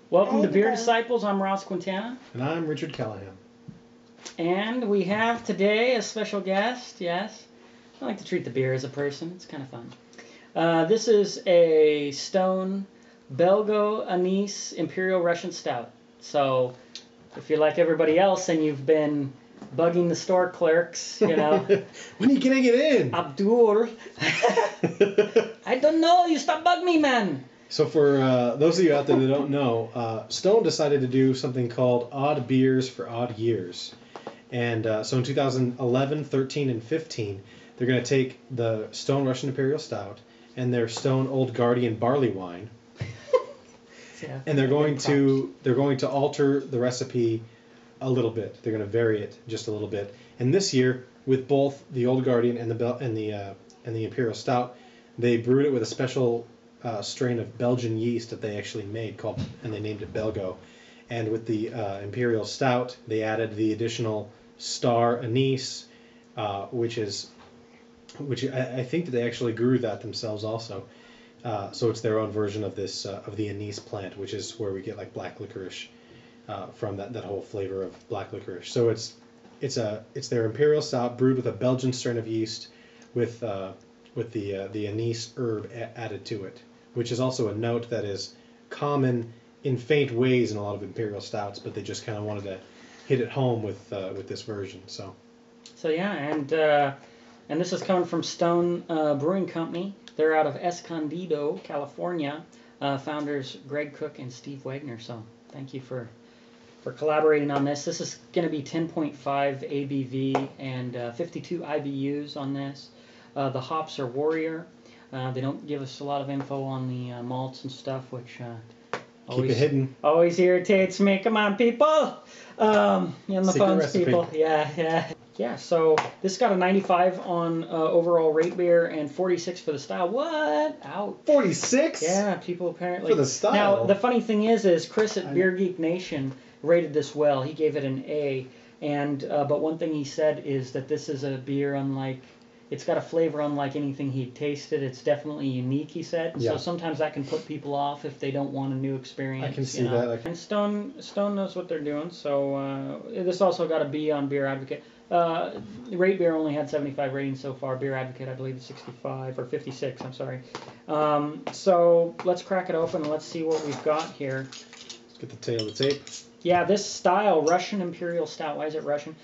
Welcome to Beer Disciples. I'm Ross Quintana. And I'm Richard Callahan. And we have today a special guest, yes. I like to treat the beer as a person. It's kind of fun. This is a Stone Belgo Anise Imperial Russian Stout. So if you're like everybody else and you've been bugging the store clerks, you know. When are you getting it in? Abdul. I don't know. You stop bugging me, man. So for those of you out there that don't know, Stone decided to do something called Odd Beers for Odd Years. And so in 2011, 13, and 15, they're going to take the Stone Russian Imperial Stout and their Stone Old Guardian Barley Wine, Yeah, and they're going to alter the recipe a little bit. They're going to vary it just a little bit. And this year, with both the Old Guardian and the Imperial Stout, they brewed it with a special strain of Belgian yeast that they actually made and they named it Belgo. And with the Imperial Stout, they added the additional star anise, which I think that they actually grew that themselves also. So it's their own version of this of the anise plant, which is where we get like black licorice from that whole flavor of black licorice. So it's their Imperial Stout brewed with a Belgian strain of yeast with the anise herb added to it, which is also a note that is common in faint ways in a lot of Imperial Stouts, but they just kind of wanted to hit it home with this version. So yeah, and this is coming from Stone Brewing Company. They're out of Escondido, California. Founders Greg Cook and Steve Wagner. So thank you for collaborating on this. This is going to be 10.5 ABV and 52 IBUs on this. The hops are Warrior. They don't give us a lot of info on the malts and stuff, which keep it hidden. Always irritates me. Come on, people. On the Secret phones, recipe. people. Yeah. So this got a 95 on overall RateBeer and 46 for the style. What? Out. 46? Yeah, people apparently. For the style. Now the funny thing is Chris at Beer Geek Nation rated this well. He gave it an A. And but one thing he said is that this is a beer unlike. It's got a flavor unlike anything he tasted. It's definitely unique, he said. Yeah. So sometimes that can put people off if they don't want a new experience. I can see that. And Stone knows what they're doing. So this also got a B on BeerAdvocate. RateBeer only had 75 ratings so far. BeerAdvocate, I believe, is 65 or 56. I'm sorry. So let's crack it open and let's see what we've got here. Let's get the tail of the tape. Yeah, this style, Russian Imperial Stout. Why is it Russian?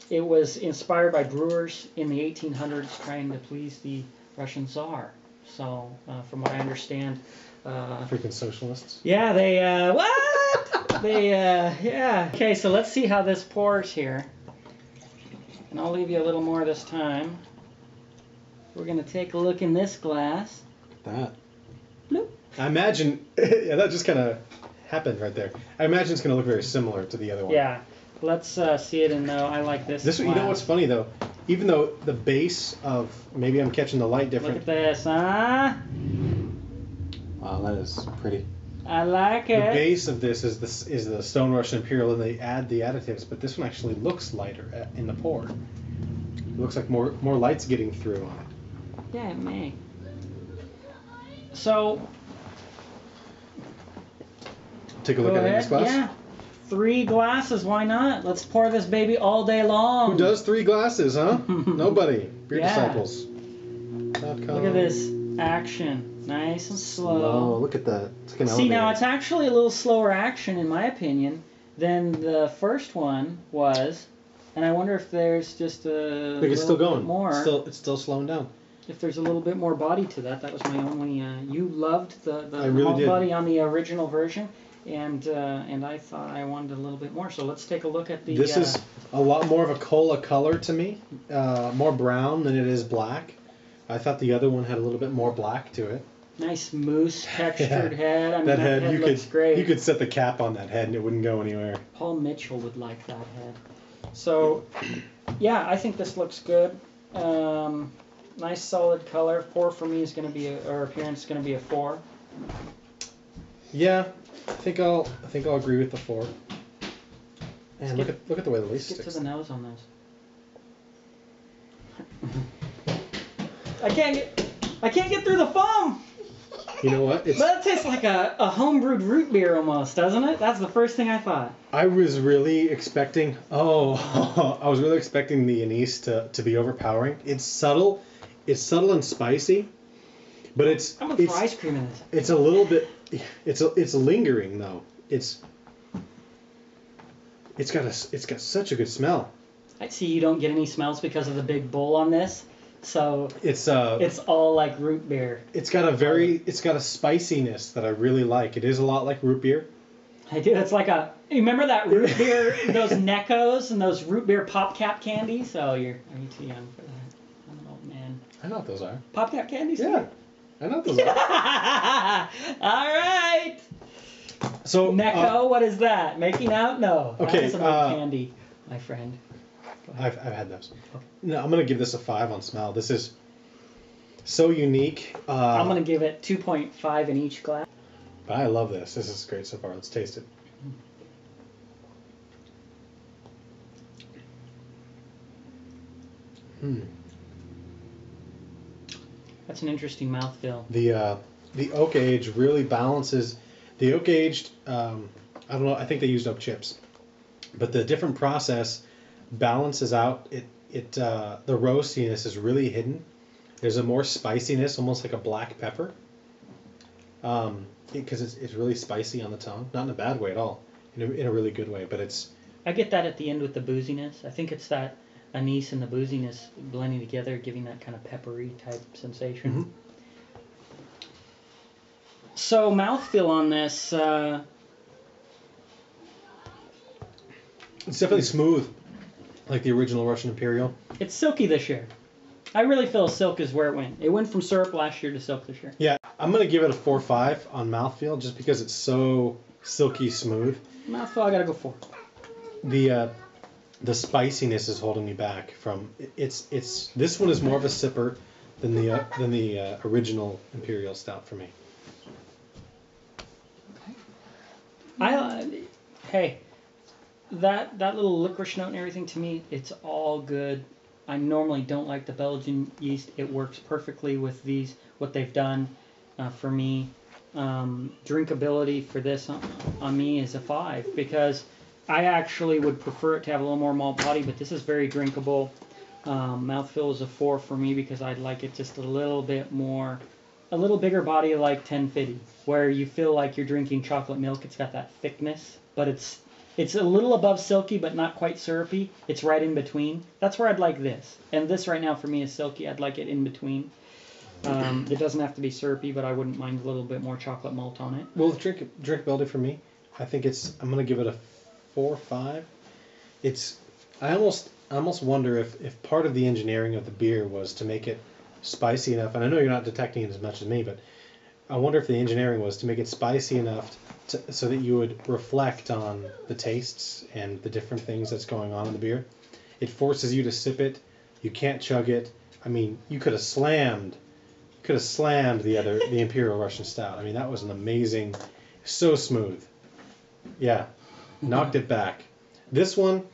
It was inspired by brewers in the 1800s trying to please the Russian Tsar. So, from what I understand... Freaking socialists. Yeah, they... what? Yeah. Okay, so let's see how this pours here. And I'll leave you a little more this time. We're going to take a look in this glass. That. Bloop. I imagine... yeah, that just kind of happened right there. I imagine it's going to look very similar to the other one. Yeah. Let's see it in I like this. This, you know what's funny though? Even though the base of, maybe I'm catching the light different. Look at this, huh? Wow, that is pretty. I like it. The base of this is the Stone Russian Imperial, and they add the additives, but this one actually looks lighter in the pour. It looks like more light's getting through on it. Yeah, it may. So. Take a look at it in this glass. Yeah. 3 glasses, why not? Let's pour this baby all day long. Who does 3 glasses, huh? Nobody. BeerDisciples.com. Look at this action. Nice and slow. Oh, look at that. It's like an See, elevator. now it's actually a little slower action, in my opinion, than the first one was. And I wonder if there's just a Look, it's still going. bit more. It's still slowing down. If there's a little bit more body to that. That was my only... you loved the I really malt did. body on the original version. And I thought I wanted a little bit more, so let's take a look at the... This is a lot more of a cola color to me, more brown than it is black. I thought the other one had a little bit more black to it. Nice mousse textured head. I mean, that head looks great. You could set the cap on that head and it wouldn't go anywhere. Paul Mitchell would like that head. So, yeah, I think this looks good. Nice solid color. 4 for me is going to be, appearance is going to be a 4. Yeah. I think I'll agree with the 4. And look at the way the leaf sticks. Get to the nose on this. I can't get through the foam. You know what? But that tastes like a homebrewed root beer almost, doesn't it? That's the first thing I thought. I was really expecting. Oh, I was really expecting the anise to be overpowering. It's subtle. It's subtle and spicy, but I'm gonna throw ice cream in this. It's a little bit. It's lingering though. It's got such a good smell. I see you don't get any smells because of the big bowl on this. So it's all like root beer. It's got a spiciness that I really like. It is a lot like root beer. I do. It's like you remember that root beer, those Neckos and those root beer pop cap candies? Oh, are you too young for that? I'm an old man. I know what those are. Pop cap candies? Yeah. I know what those are. All right. So Necco, what is that? Making out? No. Okay. That is an old candy, my friend. I've had those. Okay. No, I'm gonna give this a 5 on smell. This is so unique. I'm gonna give it 2.5 in each glass. But I love this. This is great so far. Let's taste it. That's an interesting mouthfeel. The oak age really balances. The oak aged. I don't know. I think they used oak chips, but the different process balances out the roastiness is really hidden. There's a more spiciness, almost like a black pepper, because it's really spicy on the tongue, not in a bad way at all, in a really good way. But I get that at the end with the booziness. I think it's that anise and the booziness blending together, giving that kind of peppery type sensation. Mm-hmm. So mouthfeel on this. It's definitely smooth, like the original Russian Imperial. It's silky this year. I really feel silk is where it went. It went from syrup last year to silk this year. Yeah, I'm going to give it a 4.5 on mouthfeel just because it's so silky smooth. Mouthfeel, I got to go 4. The spiciness is holding me back from it's this one is more of a sipper than the original Imperial Stout for me. Hey, that little licorice note and everything, to me, it's all good. I normally don't like the Belgian yeast. It works perfectly with these, what they've done for me. Drinkability for this on me is a 5 because I actually would prefer it to have a little more malt body, but this is very drinkable. Mouthfeel is a 4 for me because I'd like it just a little bit more, a little bigger body like 1050, where you feel like you're drinking chocolate milk. It's got that thickness, but it's a little above silky, but not quite syrupy. It's right in between. That's where I'd like this. And this right now for me is silky. I'd like it in between. It doesn't have to be syrupy, but I wouldn't mind a little bit more chocolate malt on it. Well, drinkability for me, I think I'm going to give it a 4 or 5. I almost wonder if part of the engineering of the beer was to make it spicy enough, and I know you're not detecting it as much as me, but I wonder if the engineering was to make it spicy enough so that you would reflect on the tastes and the different things that's going on in the beer. It forces you to sip it. You can't chug it. I mean, you could have slammed the Imperial Russian Stout. I mean, that was an amazing, so smooth. Yeah, knocked it back. This one,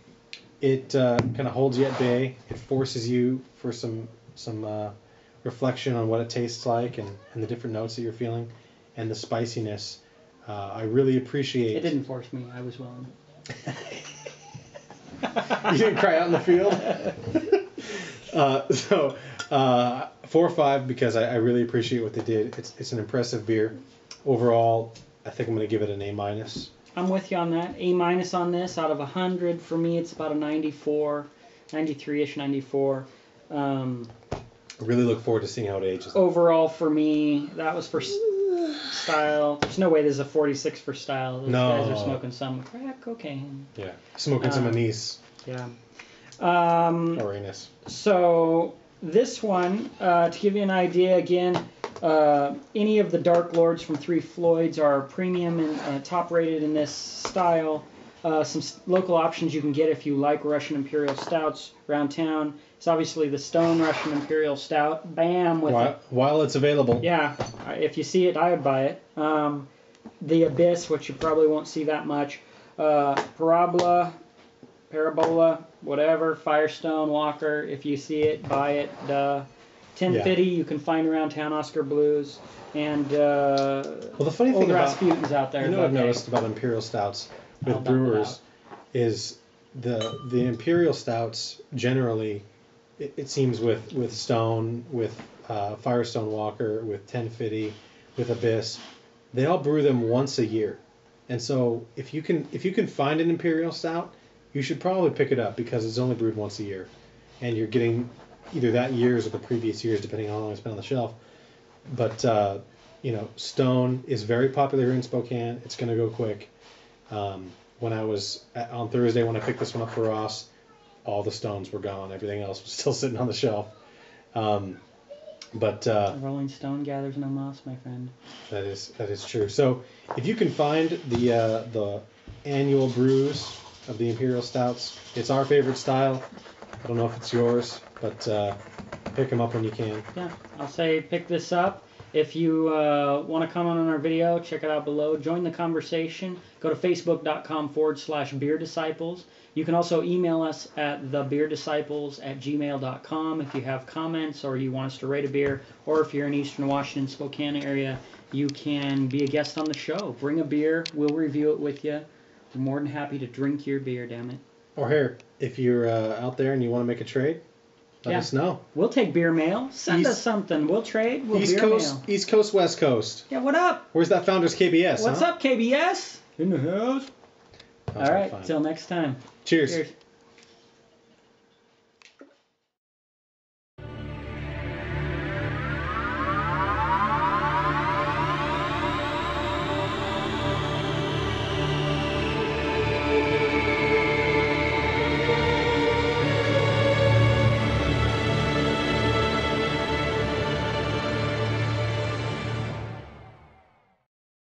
it kind of holds you at bay. It forces you for some reflection on what it tastes like and the different notes that you're feeling and the spiciness. I really appreciate. It didn't force me. I was willing. You didn't cry out in the field. 4 or 5 because I really appreciate what they did. It's an impressive beer. Overall, I think I'm going to give it an A-. I'm with you on that. A- on this. Out of 100, for me, it's about a 94, 93-ish, 94. I really look forward to seeing how it ages. Overall, for me, that was for style. There's no way there's a 46 for style. Those guys are smoking some crack cocaine. Yeah, smoking some anise. Yeah. Or anise. So this one, to give you an idea, again, any of the Dark Lords from Three Floyds are premium and top rated in this style. Some local options you can get if you like Russian Imperial Stouts around town. It's obviously the Stone Russian Imperial Stout. Bam! While it's available. Yeah, if you see it, I would buy it. The Abyss, which you probably won't see that much. Parabola, whatever. Firestone, Walker. If you see it, buy it. 1050 you can find around town, Oscar Blues, and Well, the funny thing Old about Rasputin's out there. you know what I've noticed about Imperial Stouts with brewers is the Imperial Stouts generally, it seems with Stone, with Firestone Walker, with 1050, with Abyss, they all brew them once a year. And so if you can find an Imperial Stout, you should probably pick it up because it's only brewed once a year, and you're getting either that year's or the previous year's depending on how long it's been on the shelf. But Stone is very popular here in Spokane. It's going to go quick. When I was on Thursday when I picked this one up for Ross, all the Stones were gone. Everything else was still sitting on the shelf. Rolling Stone gathers no moss, my friend. That is true. So if you can find the annual brews of the Imperial Stouts, it's our favorite style. I don't know if it's yours, but pick them up when you can. Yeah, I'll say pick this up. If you want to comment on our video, check it out below. Join the conversation. Go to facebook.com/BeerDisciples. You can also email us at thebeerdisciples@gmail.com if you have comments or you want us to rate a beer, or if you're in Eastern Washington, Spokane area, you can be a guest on the show. Bring a beer. We'll review it with you. We're more than happy to drink your beer, damn it. Or here, if you're out there and you want to make a trade, let us know. We'll take beer mail. Send us something. We'll trade. We'll East beer Coast, mail. East Coast, West Coast. Yeah, what up? Where's that Founders KBS? What's up, KBS? In the house. All right, Fine. till next time. Cheers. Cheers.